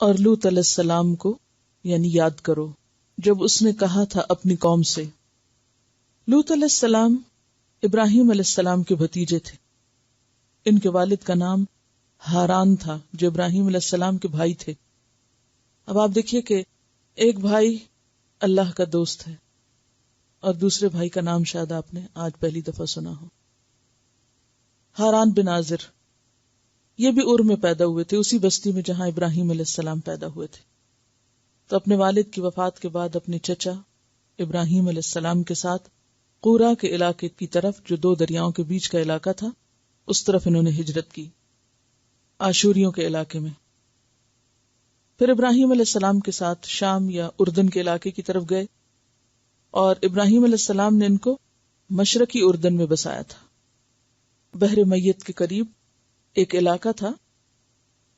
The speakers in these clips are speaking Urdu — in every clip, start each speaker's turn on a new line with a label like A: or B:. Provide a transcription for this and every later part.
A: اور لوط علیہ السلام کو یعنی یاد کرو جب اس نے کہا تھا اپنی قوم سے. لوط علیہ السلام ابراہیم علیہ السلام کے بھتیجے تھے. ان کے والد کا نام ہاران تھا جو ابراہیم علیہ السلام کے بھائی تھے. اب آپ دیکھیے کہ ایک بھائی اللہ کا دوست ہے اور دوسرے بھائی کا نام شاید آپ نے آج پہلی دفعہ سنا ہو. ہاران بن آزر یہ بھی ار میں پیدا ہوئے تھے، اسی بستی میں جہاں ابراہیم علیہ السلام پیدا ہوئے تھے. تو اپنے والد کی وفات کے بعد اپنے چچا ابراہیم علیہ السلام کے ساتھ قورا کے علاقے کی طرف جو 2 دریاؤں کے بیچ کا علاقہ تھا اس طرف انہوں نے ہجرت کی، آشوریوں کے علاقے میں. پھر ابراہیم علیہ السلام کے ساتھ شام یا اردن کے علاقے کی طرف گئے اور ابراہیم علیہ السلام نے ان کو مشرقی اردن میں بسایا تھا. بحر میت کے قریب ایک علاقہ تھا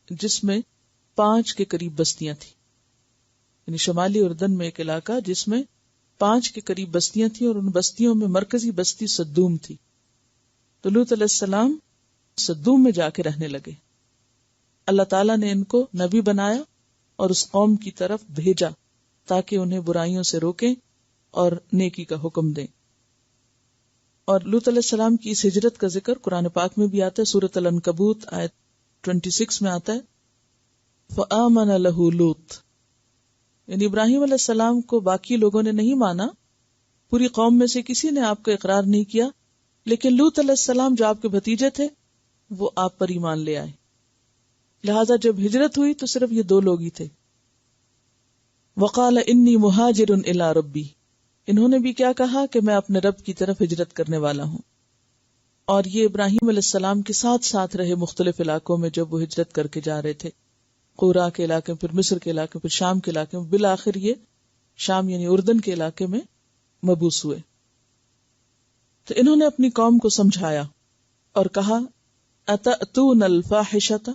A: جس میں 5 کے قریب بستیاں تھیں، یعنی شمالی اردن میں ایک علاقہ جس میں 5 کے قریب بستیاں تھیں اور ان بستیوں میں مرکزی بستی سدوم تھی. تو لوط علیہ السلام سدوم میں جا کے رہنے لگے. اللہ تعالیٰ نے ان کو نبی بنایا اور اس قوم کی طرف بھیجا تاکہ انہیں برائیوں سے روکیں اور نیکی کا حکم دیں. اور لوط علیہ السلام کی اس ہجرت کا ذکر قرآن پاک میں بھی آتا ہے. سورۃ العنکبوت آیت 26 میں آتا ہے فآمن لہ لوط، یعنی ابراہیم علیہ السلام کو باقی لوگوں نے نہیں مانا، پوری قوم میں سے کسی نے آپ کا اقرار نہیں کیا، لیکن لوط علیہ السلام جو آپ کے بھتیجے تھے وہ آپ پر ایمان لے آئے. لہذا جب ہجرت ہوئی تو صرف یہ 2 لوگ ہی تھے. وقال انی مہاجر الی ربی، انہوں نے بھی کیا کہا کہ میں اپنے رب کی طرف ہجرت کرنے والا ہوں. اور یہ ابراہیم علیہ السلام کے ساتھ ساتھ رہے مختلف علاقوں میں جب وہ ہجرت کر کے جا رہے تھے، قورا کے علاقے میں، پھر مصر کے علاقے میں، پھر شام کے علاقے میں، بالآخر یہ شام یعنی اردن کے علاقے میں مبعوث ہوئے. تو انہوں نے اپنی قوم کو سمجھایا اور کہا اتأتون الفاحشۃ،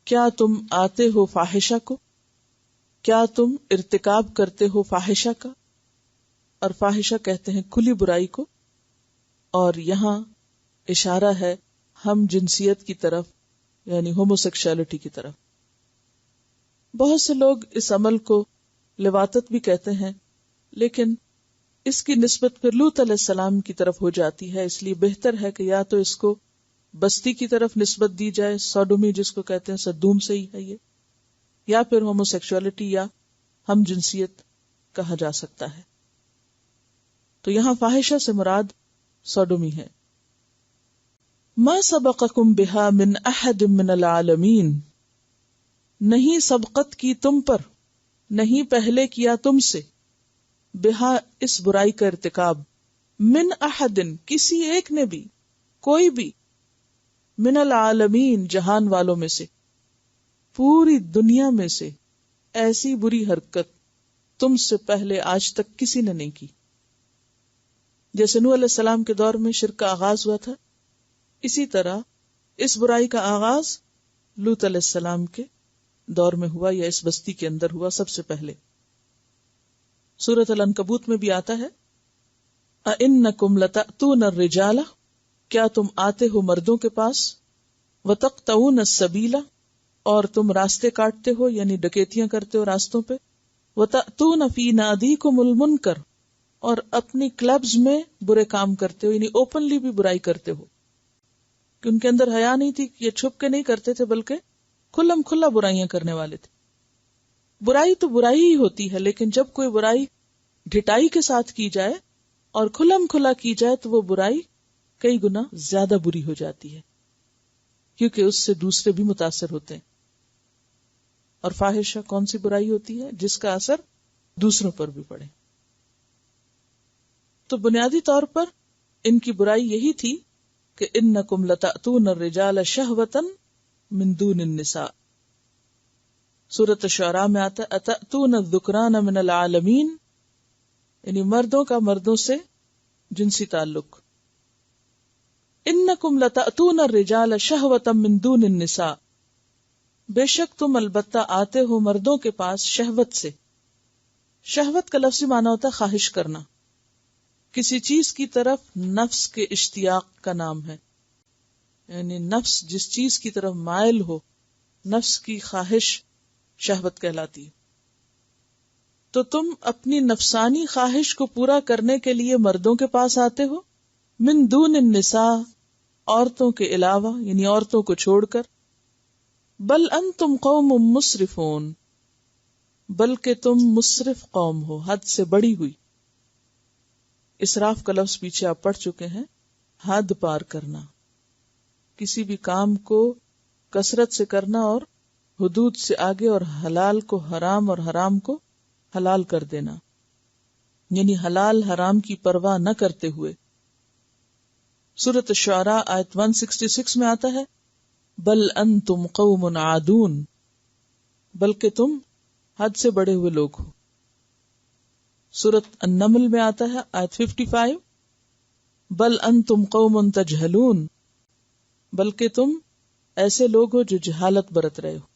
A: کیا تم آتے ہو فاحشہ کو، کیا تم ارتکاب کرتے ہو فاحشہ کا. اور فاحشہ کہتے ہیں کھلی برائی کو، اور یہاں اشارہ ہے ہم جنسیت کی طرف یعنی ہوموسیکشوالٹی کی طرف. بہت سے لوگ اس عمل کو لواطت بھی کہتے ہیں، لیکن اس کی نسبت پھر لوط علیہ السلام کی طرف ہو جاتی ہے، اس لیے بہتر ہے کہ یا تو اس کو بستی کی طرف نسبت دی جائے، سوڈومی جس کو کہتے ہیں، سدوم سے ہی ہے یہ، یا پھر ہوموسیکشوالٹی یا ہم جنسیت کہا جا سکتا ہے. تو یہاں فاحشہ سے مراد سوڈومی ہے. ما سبقکم بہا من احد من العالمین، نہیں سبقت کی تم پر، نہیں پہلے کیا تم سے، بہا اس برائی کا ارتکاب، من احد کسی ایک نے بھی، کوئی بھی، من العالمین جہان والوں میں سے، پوری دنیا میں سے ایسی بری حرکت تم سے پہلے آج تک کسی نے نہیں کی. جیسے نوح علیہ السلام کے دور میں شرک کا آغاز ہوا تھا، اسی طرح اس برائی کا آغاز لوط علیہ السلام کے دور میں ہوا یا اس بستی کے اندر ہوا سب سے پہلے. سورۃ العنکبوت میں بھی آتا ہے اَإِنَّكُمْ لَتَأْتُونَ الرِّجَالَ، کیا تم آتے ہو مردوں کے پاس، وَتَقْطَعُونَ السَّبِيلَ اور تم راستے کاٹتے ہو یعنی ڈکیتیاں کرتے ہو راستوں پہ، وَتَأْتُونَ فِي نَادِيكُمُ الْمُنْكَرَ اور اپنی کلبز میں برے کام کرتے ہو یعنی اوپنلی بھی برائی کرتے ہو، کہ ان کے اندر حیا نہیں تھی، یہ چھپ کے نہیں کرتے تھے بلکہ کھلم کھلا برائیاں کرنے والے تھے. برائی تو برائی ہی ہوتی ہے، لیکن جب کوئی برائی ڈھٹائی کے ساتھ کی جائے اور کھلم کھلا کی جائے تو وہ برائی کئی گنا زیادہ بری ہو جاتی ہے، کیونکہ اس سے دوسرے بھی متاثر ہوتے ہیں. اور فاحشہ کون سی برائی ہوتی ہے جس کا اثر دوسروں پر بھی پڑے. تو بنیادی طور پر ان کی برائی یہی تھی کہ انکم لتأتون الرجال شہوۃ من دون النساء. سورۃ الشعراء میں آتا ہے اتأتون الذکران من العالمین، یعنی مردوں کا مردوں سے جنسی تعلق. انکم لتأتون الرجال شہوۃ من دون النساء، بے شک تم البتہ آتے ہو مردوں کے پاس شہوت سے. شہوت کا لفظی معنی ہوتا ہے خواہش کرنا، کسی چیز کی طرف نفس کے اشتیاق کا نام ہے، یعنی نفس جس چیز کی طرف مائل ہو، نفس کی خواہش شہوت کہلاتی ہے. تو تم اپنی نفسانی خواہش کو پورا کرنے کے لیے مردوں کے پاس آتے ہو، من دون النساء، عورتوں کے علاوہ، یعنی عورتوں کو چھوڑ کر. بل انتم قوم مسرفون، بلکہ تم مسرف قوم ہو، حد سے بڑی ہوئی. اسراف کا لفظ پیچھے آپ پڑھ چکے ہیں، حد پار کرنا، کسی بھی کام کو کثرت سے کرنا اور حدود سے آگے، اور حلال کو حرام اور حرام کو حلال کر دینا، یعنی حلال حرام کی پرواہ نہ کرتے ہوئے. سورۃ الشعراء آیت 166 میں آتا ہے بل انتم قوم عادون، بلکہ تم حد سے بڑے ہوئے لوگ ہو. سورۃ النمل میں آتا ہے آیت 55 بل انتم قوم تجہلون، بلکہ تم ایسے لوگ ہو جو جہالت برت رہے ہو.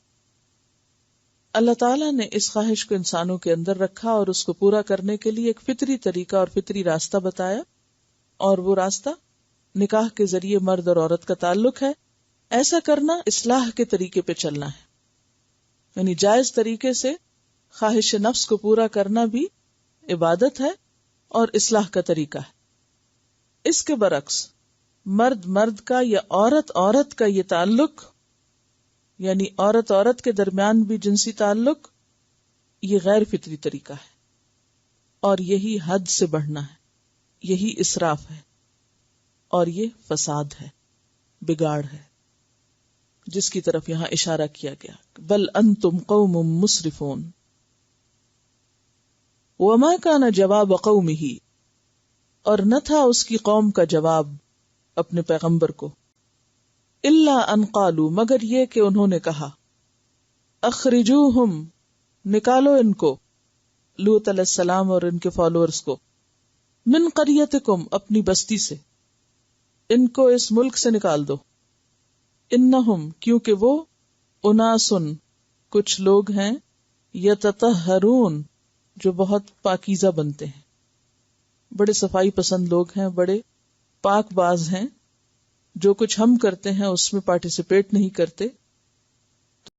A: اللہ تعالیٰ نے اس خواہش کو انسانوں کے اندر رکھا اور اس کو پورا کرنے کے لیے ایک فطری طریقہ اور فطری راستہ بتایا، اور وہ راستہ نکاح کے ذریعے مرد اور عورت کا تعلق ہے. ایسا کرنا اصلاح کے طریقے پہ چلنا ہے، یعنی جائز طریقے سے خواہش نفس کو پورا کرنا بھی عبادت ہے اور اصلاح کا طریقہ ہے. اس کے برعکس مرد مرد کا یا عورت عورت کا یہ تعلق، یعنی عورت عورت کے درمیان بھی جنسی تعلق، یہ غیر فطری طریقہ ہے، اور یہی حد سے بڑھنا ہے، یہی اسراف ہے، اور یہ فساد ہے، بگاڑ ہے، جس کی طرف یہاں اشارہ کیا گیا. بل انتم قوم مسرفون. وما کان جواب قومہ، اور نہ تھا اس کی قوم کا جواب اپنے پیغمبر کو، الا ان قالوا، مگر یہ کہ انہوں نے کہا، اخرجوہم، نکالو ان کو، لوط علیہ السلام اور ان کے فالوورز کو، من قریتکم، اپنی بستی سے، ان کو اس ملک سے نکال دو. انہم، کیونکہ وہ، اناسن، کچھ لوگ ہیں، یتطہرون، جو بہت پاکیزہ بنتے ہیں، بڑے صفائی پسند لوگ ہیں، بڑے پاک باز ہیں، جو کچھ ہم کرتے ہیں اس میں پارٹیسپیٹ نہیں کرتے.